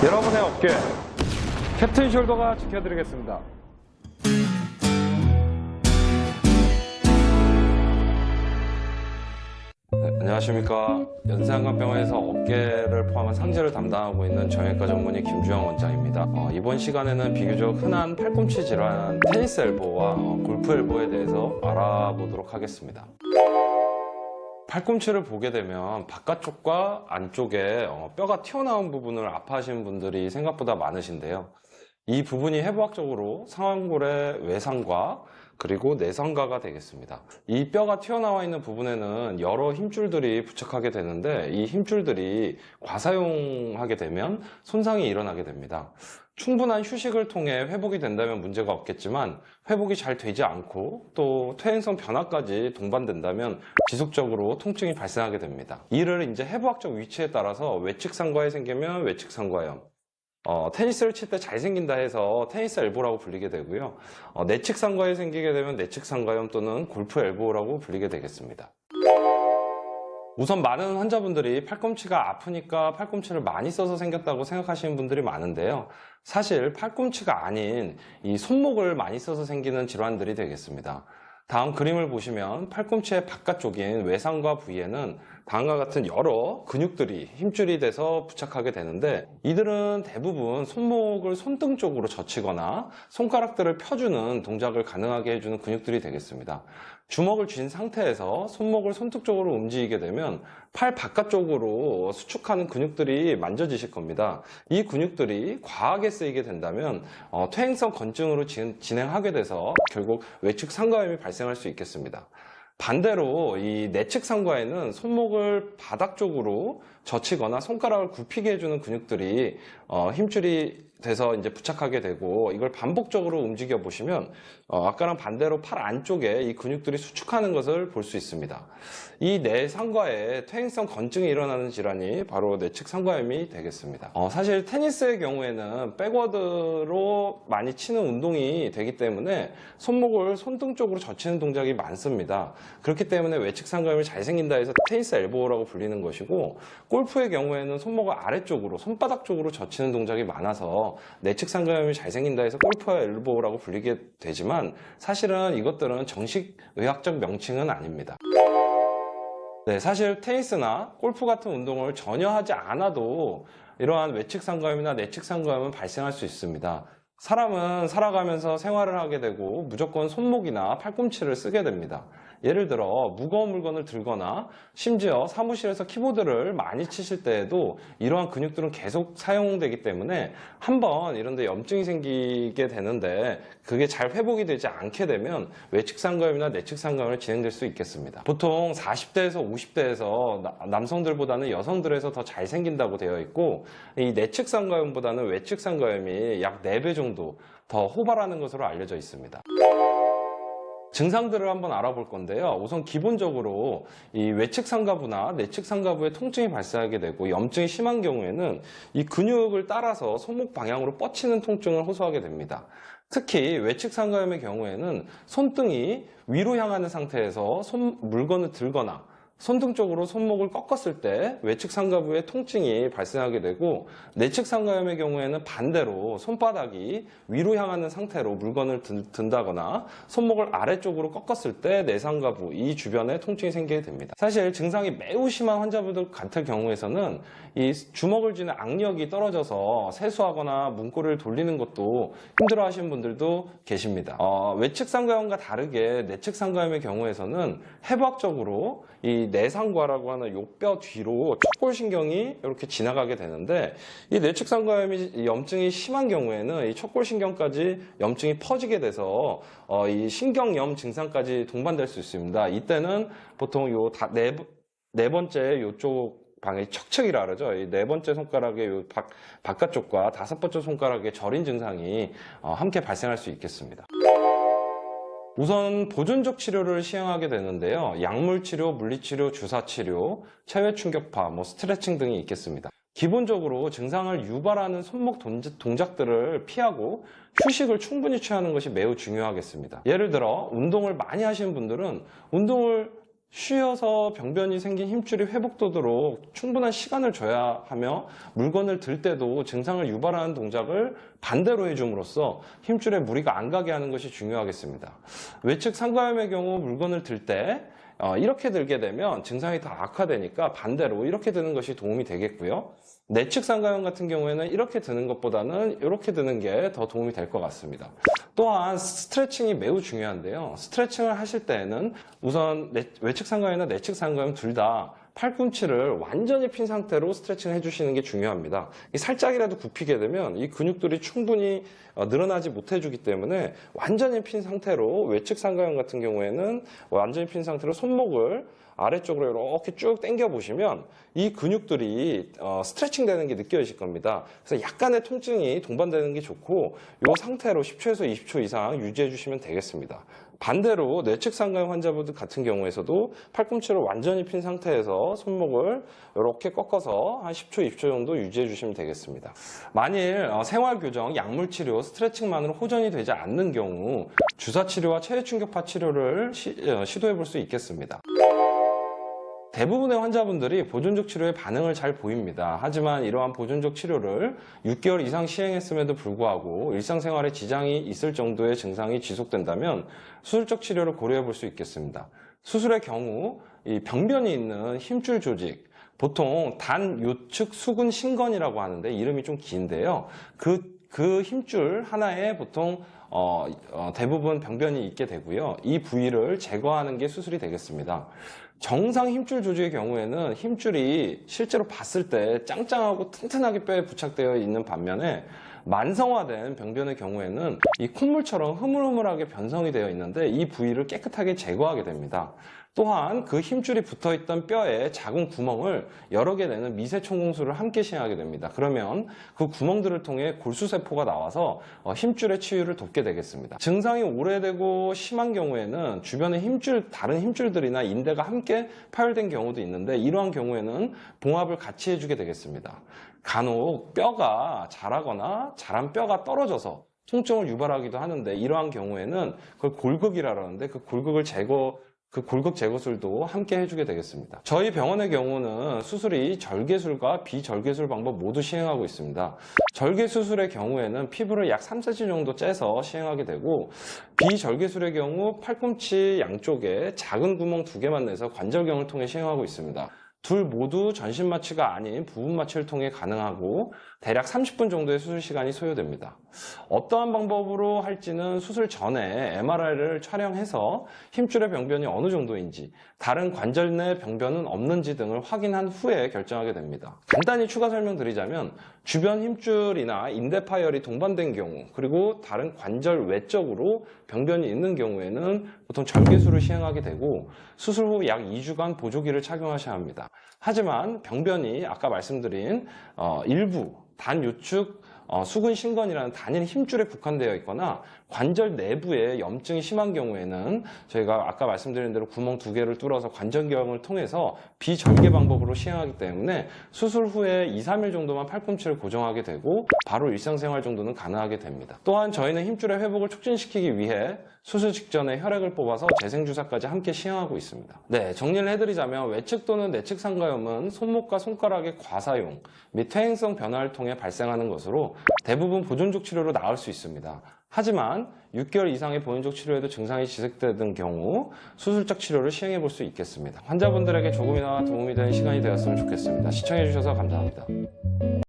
여러분의 어깨 캡틴 숄더가 지켜드리겠습니다. 네, 안녕하십니까. 연세한간병원에서 어깨를 포함한 상체를 담당하고 있는 정형외과 전문의 김주영 원장입니다. 이번 시간에는 비교적 흔한 팔꿈치 질환 테니스 엘보와 골프 엘보에 대해서 알아보도록 하겠습니다. 팔꿈치를 보게 되면 바깥쪽과 안쪽에 뼈가 튀어나온 부분을 아파하시는 분들이 생각보다 많으신데요. 이 부분이 해부학적으로 상완골의 외상과 그리고 내상가가 되겠습니다. 이 뼈가 튀어나와 있는 부분에는 여러 힘줄들이 부착하게 되는데 이 힘줄들이 과사용하게 되면 손상이 일어나게 됩니다. 충분한 휴식을 통해 회복이 된다면 문제가 없겠지만 회복이 잘 되지 않고 또 퇴행성 변화까지 동반된다면 지속적으로 통증이 발생하게 됩니다. 이를 이제 해부학적 위치에 따라서 외측상과에 생기면 외측상과염, 테니스를 칠 때 잘생긴다 해서 테니스 엘보라고 불리게 되고요. 내측상과에 생기게 되면 내측상과염 또는 골프 엘보라고 불리게 되겠습니다. 우선 많은 환자분들이 팔꿈치가 아프니까 팔꿈치를 많이 써서 생겼다고 생각하시는 분들이 많은데요. 사실 팔꿈치가 아닌 이 손목을 많이 써서 생기는 질환들이 되겠습니다. 다음 그림을 보시면 팔꿈치의 바깥쪽인 외상과 부위에는 다음과 같은 여러 근육들이 힘줄이 돼서 부착하게 되는데 이들은 대부분 손목을 손등 쪽으로 젖히거나 손가락들을 펴주는 동작을 가능하게 해주는 근육들이 되겠습니다. 주먹을 쥔 상태에서 손목을 손등 쪽으로 움직이게 되면 팔 바깥쪽으로 수축하는 근육들이 만져지실 겁니다. 이 근육들이 과하게 쓰이게 된다면 퇴행성 건증으로 진행하게 돼서 결국 외측 상가염이 발생할 수 있겠습니다. 반대로 이 내측 상과에는 손목을 바닥 쪽으로 젖히거나 손가락을 굽히게 해주는 근육들이 힘줄이 돼서 이제 부착하게 되고 이걸 반복적으로 움직여 보시면 아까랑 반대로 팔 안쪽에 이 근육들이 수축하는 것을 볼 수 있습니다. 이 내상과에 퇴행성 건증이 일어나는 질환이 바로 내측 상과염이 되겠습니다. 사실 테니스의 경우에는 백워드로 많이 치는 운동이 되기 때문에 손목을 손등 쪽으로 젖히는 동작이 많습니다. 그렇기 때문에 외측 상과염이 잘 생긴다 해서 테니스 엘보라고 불리는 것이고 골프의 경우에는 손목을 아래쪽으로 손바닥 쪽으로 젖히는 동작이 많아서 내측 상가염이 잘 생긴다 해서 골프 엘보라고 불리게 되지만 사실은 이것들은 정식 의학적 명칭은 아닙니다. 네, 사실 테니스나 골프 같은 운동을 전혀 하지 않아도 이러한 외측 상가염이나 내측 상가염은 발생할 수 있습니다. 사람은 살아가면서 생활을 하게 되고 무조건 손목이나 팔꿈치를 쓰게 됩니다. 예를 들어 무거운 물건을 들거나 심지어 사무실에서 키보드를 많이 치실 때에도 이러한 근육들은 계속 사용되기 때문에 한번 이런 데 염증이 생기게 되는데 그게 잘 회복이 되지 않게 되면 외측 상가염이나 내측 상가염이 진행될 수 있겠습니다. 보통 40대에서 50대에서 남성들보다는 여성들에서 더 잘 생긴다고 되어 있고 이 내측 상가염보다는 외측 상가염이 약 4배 정도 더 호발하는 것으로 알려져 있습니다. 증상들을 한번 알아볼 건데요. 우선 기본적으로 이 외측 상가부나 내측 상가부에 통증이 발생하게 되고 염증이 심한 경우에는 이 근육을 따라서 손목 방향으로 뻗치는 통증을 호소하게 됩니다. 특히 외측 상가염의 경우에는 손등이 위로 향하는 상태에서 물건을 들거나 손등 쪽으로 손목을 꺾었을 때 외측 상가부에 통증이 발생하게 되고 내측 상가염의 경우에는 반대로 손바닥이 위로 향하는 상태로 물건을 든다거나 손목을 아래쪽으로 꺾었을 때 내상가부 이 주변에 통증이 생기게 됩니다. 사실 증상이 매우 심한 환자분들 같은 경우에서는 이 주먹을 쥐는 악력이 떨어져서 세수하거나 문고리를 돌리는 것도 힘들어 하시는 분들도 계십니다. 외측 상가염과 다르게 내측 상가염의 경우에서는 해부학적으로 이 내상과라고 하는 요 뼈 뒤로 척골신경이 이렇게 지나가게 되는데 이 내측 상가염이 염증이 심한 경우에는 이 척골신경까지 염증이 퍼지게 돼서 이 신경염 증상까지 동반될 수 있습니다. 이때는 보통 요 네 번째 요쪽 방에 척척이라 그러죠. 이 네 번째 손가락의 요 바깥쪽과 다섯 번째 손가락의 저린 증상이 함께 발생할 수 있겠습니다. 우선 보존적 치료를 시행하게 되는데요. 약물치료, 물리치료, 주사치료, 체외충격파, 스트레칭 등이 있겠습니다. 기본적으로 증상을 유발하는 손목 동작들을 피하고 휴식을 충분히 취하는 것이 매우 중요하겠습니다. 예를 들어 운동을 많이 하시는 분들은 운동을 쉬어서 병변이 생긴 힘줄이 회복되도록 충분한 시간을 줘야 하며 물건을 들 때도 증상을 유발하는 동작을 반대로 해줌으로써 힘줄에 무리가 안 가게 하는 것이 중요하겠습니다. 외측 상가염의 경우 물건을 들 때 이렇게 들게 되면 증상이 더 악화되니까 반대로 이렇게 드는 것이 도움이 되겠고요. 내측 상가염 같은 경우에는 이렇게 드는 것보다는 이렇게 드는 게 더 도움이 될 것 같습니다. 또한 스트레칭이 매우 중요한데요. 스트레칭을 하실 때에는 우선 외측 상가염이나 내측 상가염 둘 다 팔꿈치를 완전히 핀 상태로 스트레칭을 해주시는 게 중요합니다. 살짝이라도 굽히게 되면 이 근육들이 충분히 늘어나지 못해주기 때문에 완전히 핀 상태로 외측 상가염 같은 경우에는 완전히 핀 상태로 손목을 아래쪽으로 이렇게 쭉 당겨 보시면 이 근육들이 스트레칭 되는 게 느껴지실 겁니다. 그래서 약간의 통증이 동반되는 게 좋고 이 상태로 10초에서 20초 이상 유지해 주시면 되겠습니다. 반대로 뇌측 상가염 환자분들 같은 경우에서도 팔꿈치를 완전히 핀 상태에서 손목을 이렇게 꺾어서 한 10초, 20초 정도 유지해 주시면 되겠습니다. 만일 생활교정, 약물치료, 스트레칭만으로 호전이 되지 않는 경우 주사치료와 체외충격파 치료를 시도해 볼 수 있겠습니다. 대부분의 환자분들이 보존적 치료에 반응을 잘 보입니다. 하지만 이러한 보존적 치료를 6개월 이상 시행했음에도 불구하고 일상생활에 지장이 있을 정도의 증상이 지속된다면 수술적 치료를 고려해 볼 수 있겠습니다. 수술의 경우 이 병변이 있는 힘줄 조직, 보통 단요측 수근 신건이라고 하는데 이름이 좀 긴데요. 그 힘줄 하나에 보통 대부분 병변이 있게 되고요. 이 부위를 제거하는 게 수술이 되겠습니다. 정상 힘줄 조직의 경우에는 힘줄이 실제로 봤을 때 짱짱하고 튼튼하게 뼈에 부착되어 있는 반면에 만성화된 병변의 경우에는 이 콧물처럼 흐물흐물하게 변성이 되어 있는데 이 부위를 깨끗하게 제거하게 됩니다. 또한 그 힘줄이 붙어있던 뼈에 작은 구멍을 여러 개 내는 미세총공술을 함께 시행하게 됩니다. 그러면 그 구멍들을 통해 골수세포가 나와서 힘줄의 치유를 돕게 되겠습니다. 증상이 오래되고 심한 경우에는 주변의 다른 힘줄들이나 인대가 함께 파열된 경우도 있는데 이러한 경우에는 봉합을 같이 해주게 되겠습니다. 간혹 뼈가 자라거나 자란 뼈가 떨어져서 통증을 유발하기도 하는데 이러한 경우에는 그걸 골극이라고 하는데 그 골극 제거술도 함께 해주게 되겠습니다. 저희 병원의 경우는 수술이 절개술과 비절개술 방법 모두 시행하고 있습니다. 절개수술의 경우에는 피부를 약 3cm 정도 째서 시행하게 되고 비절개술의 경우 팔꿈치 양쪽에 작은 구멍 2개만 내서 관절경을 통해 시행하고 있습니다. 둘 모두 전신 마취가 아닌 부분 마취를 통해 가능하고 대략 30분 정도의 수술 시간이 소요됩니다. 어떠한 방법으로 할지는 수술 전에 MRI를 촬영해서 힘줄의 병변이 어느 정도인지, 다른 관절 내 병변은 없는지 등을 확인한 후에 결정하게 됩니다. 간단히 추가 설명드리자면 주변 힘줄이나 인대 파열이 동반된 경우, 그리고 다른 관절 외적으로 병변이 있는 경우에는 보통 절개술을 시행하게 되고 수술 후 약 2주간 보조기를 착용하셔야 합니다. 하지만 병변이 아까 말씀드린 일부 단요축 수근 신건이라는 단일 힘줄에 국한되어 있거나 관절 내부에 염증이 심한 경우에는 저희가 아까 말씀드린 대로 구멍 2개를 뚫어서 관절경을 통해서 비절개 방법으로 시행하기 때문에 수술 후에 2, 3일 정도만 팔꿈치를 고정하게 되고 바로 일상생활 정도는 가능하게 됩니다. 또한 저희는 힘줄의 회복을 촉진시키기 위해 수술 직전에 혈액을 뽑아서 재생주사까지 함께 시행하고 있습니다. 네, 정리를 해드리자면 외측 또는 내측 상가염은 손목과 손가락의 과사용 및 퇴행성 변화를 통해 발생하는 것으로 대부분 보존적 치료로 나을 수 있습니다. 하지만 6개월 이상의 보존적 치료에도 증상이 지속되는 경우 수술적 치료를 시행해 볼 수 있겠습니다. 환자분들에게 조금이나마 도움이 되는 시간이 되었으면 좋겠습니다. 시청해 주셔서 감사합니다.